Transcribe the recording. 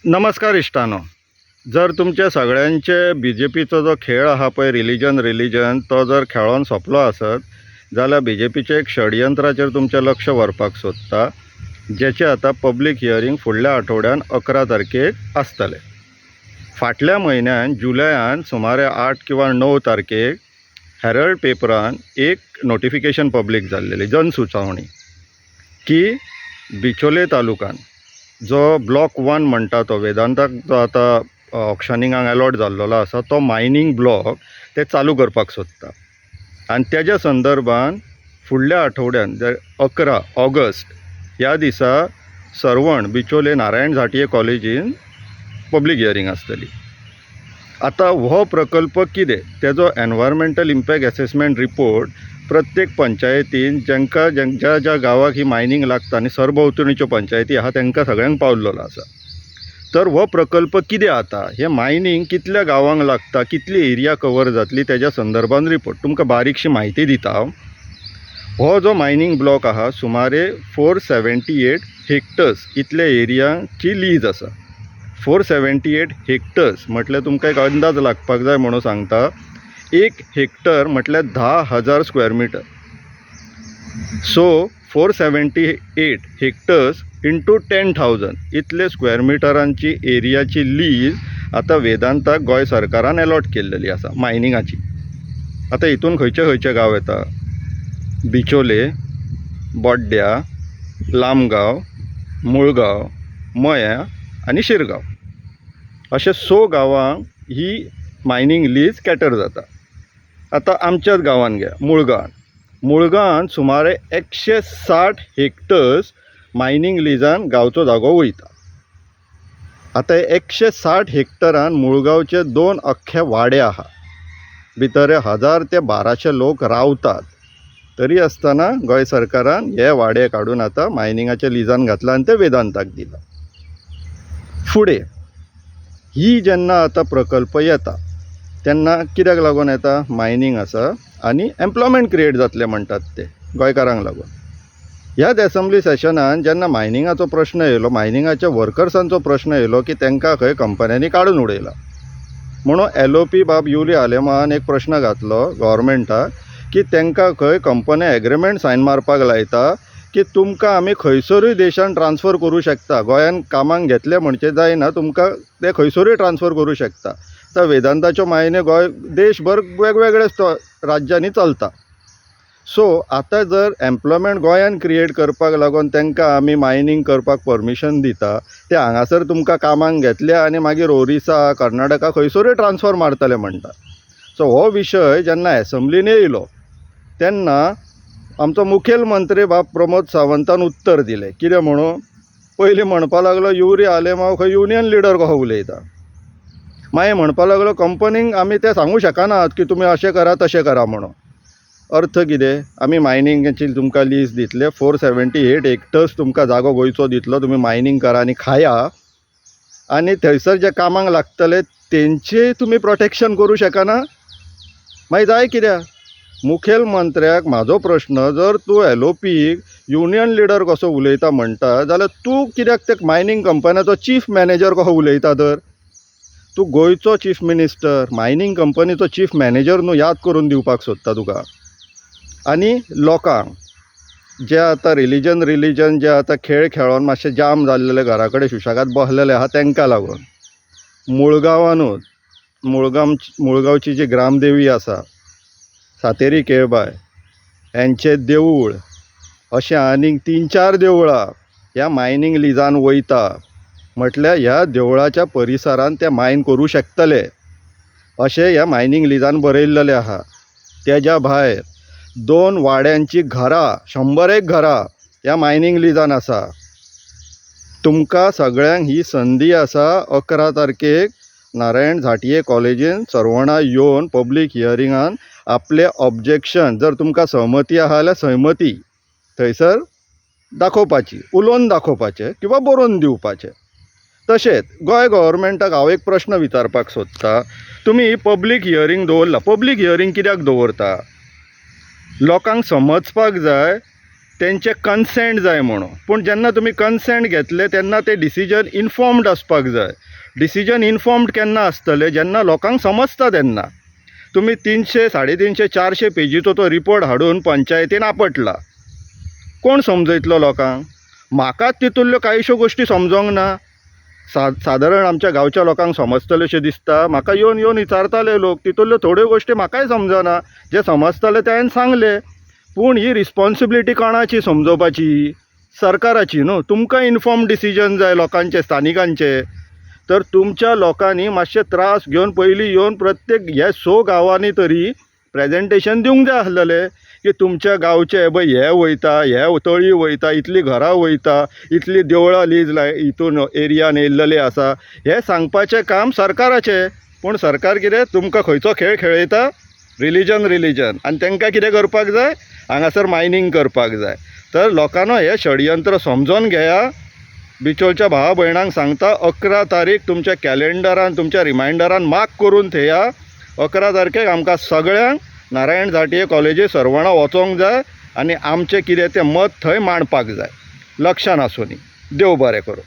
नमस्कार इश्टानो. जर तुमच्या सगळ्यांचे BJPचो जो खेळ आहा पळय रिलीजन तो जर खेळोन सोंपलो आसत जाल्यार BJPचे एक षडयंत्राचेर तुमचें लक्ष व्हरपाक सोदता, जेचे आतां पब्लीक हियरींग फुडल्या आठवड्यान 11 तारखेक आसतलें. फाटल्या म्हयन्यान जुलयान सुमारे 8 किंवा 9 तारखेक हेरल्ड पेपरान एक नोटिफिकेशन पब्लीक जाल्लेली जनसुचावणी की बिचोले तालुकान जो ब्लॉक 1 म्हणटा तो वेदांताक जो आतां ऑक्शनिंगाक अलॉट जाल्लो आसा तो मायनींग ब्लॉक ते चालू करपाक सोदता. आनी तेज्या संदर्भान फुडल्या आठवड्यान 11 ऑगस्ट ह्या दिसा सरवण बिचोले नारायण झांटये कॉलेजीन पब्लीक हियरींग आसतली. आतां हो प्रकल्प कितें तेजो एनवायरमेंटल इम्पॅक्ट असेसमेंट रिपोर्ट प्रत्येक पंचायतीन ज्या ज्या गांवाक ही मायनींग लागता आनी सरभोंवतणीच्यो पंचायती आहा तांकां सगळ्यांक पावल्लो आसा. तर हो प्रकल्प कितें आता हे मायनींग कितल्या गांवांक लागता, कितली एरिया कवर जातली तेज्या संदर्भान रिपोर्ट तुमकां बारीकशी म्हायती दिता हांव. हो जो मायनींग ब्लॉक आहा सुमारे 478 हेक्टर्स इतल्या एरियाची लीज आसा. 478 हेक्टर्स म्हटल्यार तुमकां एक अंदाज लागपाक जाय म्हणून सांगता. 1 हेक्टर म्हटल्यार 10,000 square metre. So 478 hectares into 10,000 इतले स्क्वेअर मिटरांची एरियाची लीज आतां वेदांताक गोंय सरकारान अलॉट केल्लेली आसा मायनिंगाची. आतां हितून खंयचे खंयचे गांव येता? बिचोले, बोड्ड्या, लामगांव, मुळगांव, मया आनी शिरगांव अशे 6 गांवांक ही मायनींग लीज कॅटर जाता. आतां आमच्याच गांवान घ्या मुळगांवान सुमारे 160 हेक्टर्स मायनींग लिजान गांवचो जागो वयता. आतां 160 हेक्टरान मुळगांवचे 2 अख्खे वाडे आहा. भितर 1000 ते 1200 लोक रावतात. तरी आसतना गोंय सरकारान हे वाडे काडून आतां मायनिंगाच्या लिजान घातला आनी ते वेदांताक दिला. फुडें ही जेन्ना आतां प्रकल्प येता तेन्ना कित्याक लागून येता? मायनींग आसा आनी एम्प्लॉयमेंट क्रिएट जातले म्हणटात ते गोंयकारांक लागून. ह्याच एसेंब्ली सेशनान जेन्ना मायनिंगाचो प्रश्न येयलो, मायनिंगाच्या वर्कर्सांचो प्रश्न येयलो की तांकां खंय कंपन्यांनी काडून उडयला म्हणून LOP बाब युली आलेमान एक प्रश्न घातलो गव्हर्मेंटाक की तांकां खंय कंपनी एग्रीमेंट सायन मारपाक लायता की तुमकां आमी खंयसरूय देशान ट्रान्सफर करूं शकता. गोंयान कामाक घेतले म्हणचे जायना, तुमकां ते खंयसरूय ट्रान्सफर करूं शकता. तर वेदांताच्यो मायनी गोंय देशभर वेगवेगळ्या राज्यांनी चलता. सो आतां जर एम्प्लॉयमेंट गोंयान क्रिएट करपाक लागून तांकां आमी मायनींग करपाक परमिशन दिता, ते हांगासर तुमकां कामाक घेतले आनी मागीर ओरिसा, कर्नाटका खंयसरूय ट्रान्सफर मारतले म्हणटा. सो हो विशय जेन्ना एसेंब्लीन येयलो तेन्ना आमचो मुखेलमंत्री बाब प्रमोद सावंतान उत्तर दिलें. कितें म्हणून? पयलीं म्हणपा लागलो युरी आलेमांव खंय युनियन लिडर कसो उलयता. मागीर म्हणपा लागलो कंपनीक आमी ते सांगूं शकनात की तुमी अशें करा तशें करा म्हणून. अर्थ कितें? आमी मायनिंगाची तुमकां लीज दितले, 478 हेक्टर्स तुमकां जागो गोंयचो दितलो, तुमी मायनींग करा आनी खाया, आनी थंयसर जे कामाक लागतले तेंचें तुमी प्रोटेक्शन करूं शकना. मागीर जाय कित्याक? मुखेलमंत्र्याक म्हाजो प्रश्न, जर तूं LOPक युनियन लिडर कसो उलयता म्हणटा जाल्यार तूं कित्याक ते मायनींग कंपन्याचो चीफ मॅनेजर कसो उलयता? तर तूं गोंयचो चीफ मिनिस्टर, मायनींग कंपनीचो चीफ मॅनेजर न्हू याद करून दिवपाक सोदता तुका. आनी लोकांक जे आतां रिलीजन जे आतां खेळ खेळोन मातशे जाम जाल्लेले घरा कडेन सुशेगाद बसलेले आहा तांकां लागून मुळगांवानूच मुळगांवची जी ग्रामदेवी आसा सातेरी केळबाय हेंचें देवूळ अशें आनीक 3-4 देवळां ह्या मायनींग लिजान वयता. म्हटल्यार ह्या देवळाच्या परिसरान ते मायन करूं शकतले अशें ह्या मायनींग लिजान बरयल्लेलें आहा. तेज्या भायर 2 वाड्यांची घरां 101 घरां ह्या मायनींग लिजान आसा. तुमकां सगळ्यांक ही संदी आसा 11 तारखेक नारायण झांटये कॉलेजीन सरवणा येवन पब्लीक हियरिंगान आपले ऑब्जेक्शन, जर तुमकां सहमती आहा जाल्यार सहमती थंयसर दाखोवपाची, उलोवन दाखोवपाचें किंवा बरोवन दिवपाचें. तशेंच गोंय गव्हर्मेंटाक हांव एक प्रश्न विचारपाक सोदता. तुमी पब्लीक हियरींग दवरला, पब्लीक हियरींग कित्याक दवरता? लोकांक समजपाक जाय तेंचे कन्सेंट जाय म्हणून. पूण जेन्ना तुमी कन्सेंट घेतले तेन्ना ते डिसिजन इन्फॉर्म्ड आसपाक जाय. डिसिजन इन्फॉर्म्ड केन्ना आसतले जेन्ना लोकांक समजता तेन्ना. तुमी 300, 350, 400 पेजीचो तो रिपोर्ट हाडून पंचायतीन आपटला. कोण समजयतलो लोकांक? म्हाकाच तितूंतल्यो कांयश्यो गोश्टी समजोंक ना. सादारण आमच्या गांवच्या लोकांक समजतले अशें दिसता. म्हाका येवन विचारताले लोक, तितूंतल्यो थोड्यो गोश्टी म्हाकाय समजना. जे समजताले ते हांवें सांगले. पूण ही रिस्पॉन्सिबिलिटी कोणाची समजोवपाची? सरकाराची न्हू. तुमकां इन्फॉर्म डिसिजन जाय लोकांचे, स्थानिकांचे. तर तुमच्या लोकांनी मातशे त्रास घेवन पयलीं येवन प्रत्येक हे 6 गांवांनी तरी प्रेजेंटेशन दिवंक जाय आसलेलें की तुमच्या गांवचे पळय हे वयता, हे तळी वयता, इतलीं घरां वयता, इतलीं देवळां लीज हितून एरियान येयल्लेले आसा. हें सांगपाचें काम सरकाराचें. पूण सरकार कितें तुमकां खंयचो खेळ खेळयता? रिलीजन आनी तांकां कितें करपाक जाय? हांगासर मायनींग करपाक जाय. तर लोकांनो हें षडयंत्र समजून घेया. बिचोलच्या भावा भयणांक सांगता, 11 तारीख तुमच्या कॅलेंडरान, तुमच्या रिमायंडरान मार्क करून थेया. 11 तारखेक आमकां सगळ्यांक नारायण झांटये कॉलेजी सरवणा वचोंक जाय आनी आमचें कितें तें मत थंय मांडपाक जाय. लक्षान आसूं दी. देव बरें करूं.